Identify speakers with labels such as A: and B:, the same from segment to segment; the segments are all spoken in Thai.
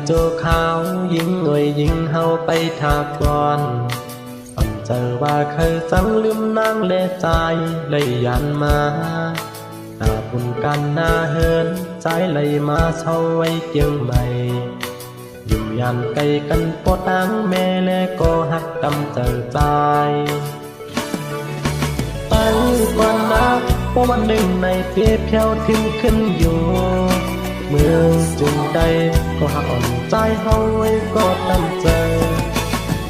A: โจขาวยิงหน่วยยิงเฮาไปทาก่อนฝันเจอว่าเคยสังลืมนางเลใจเลยยันมาหน้าบุญกันหน้าเฮินใจเลยมาเช่าไว้เจียงใหม่อยู่ยันไกลกันปอตังแม่และก็หักกำเจอใจตั้งกว่านักเพราะวันหนึ่งในเปียเพียวทิ้งขึ้นอยู่เมื่อจึงใดก็หักอ่อนใจเฮาไว้ก็ตั้งใจ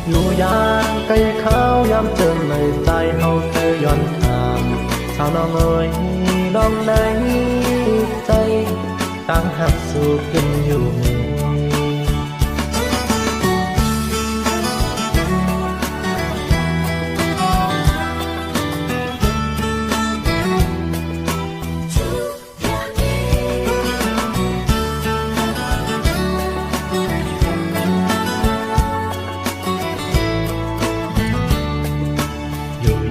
A: อยู่ยานไกลขาวยามเจอในใจเฮาเคยย้อนถามสาวน้องเอ๋ยน้องไหนใจตั้งหักสู้กันอยู่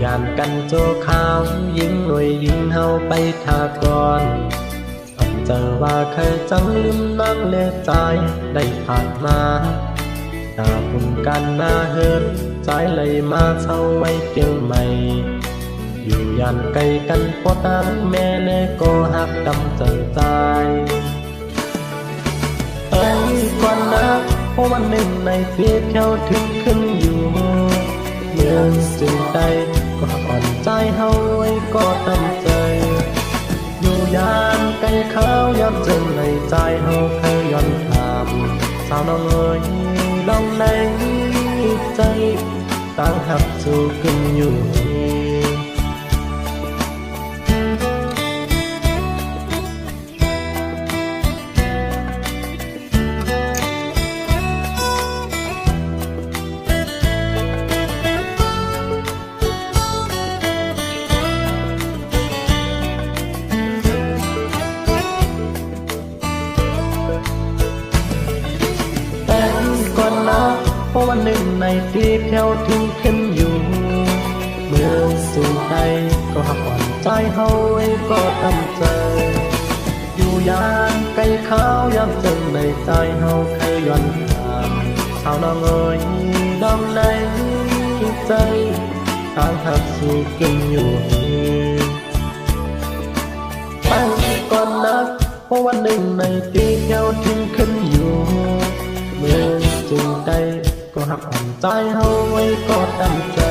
A: ยานกันโจขาวยิงหน่วยยิงเฮาไปทาก่อนฝันเจอว่าเคยจังลืมนั่งเลใจได้ผ่านมาหน้าบุญกันหน้าเฮินใจเลยมาเช่าไว้เจียงใหม่อยู่ยานไกลกันพอตั้งแม่และก็หักกำเจอใจก่อนนะเพราะวันหนึ่งในเพียเที่ยวถึงขึ้นอยู่เมื่อจึงใดก็อ่อนใจเฮาไว้ก็ตั้งใจอยู่ยามไกลขาวยามเจอในใจเฮาเคยย้อนถามสาวน้องเอ๋ยน้องไหนใจตั้งหักสู้กันอยู่เพราะวันหนึ่งในปีเที่ยวถึงขึ้นอยู่เมื่อสู่ใดก็หักอ่อนใจเฮาไว้ก็ตั้งใจอยู่ยานไกลขาวยามเจอในใจเฮาเคยย้อนถามสาวน้องเอ๋ยน้องไหนใจทางหักสู่กันอยู่ตั้งก่อนนักเพราะวันหนึ่งในปีเที่ยวถึงขึ้นอยู่เมื่อจึงใดก็หักอ่อนใจเฮาไว้ก็ตั้งใจ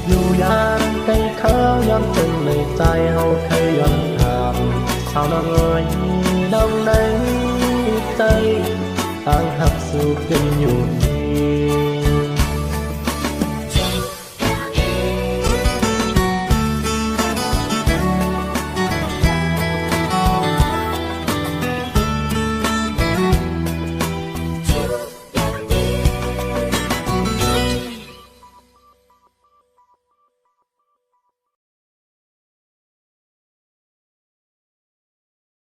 A: อยู่ยามไกลขาวยามเจอในใจเฮาเคยย้อนถามสาวน้องเอ๋ยน้องไหนใจต่างหักสู้กันอยู่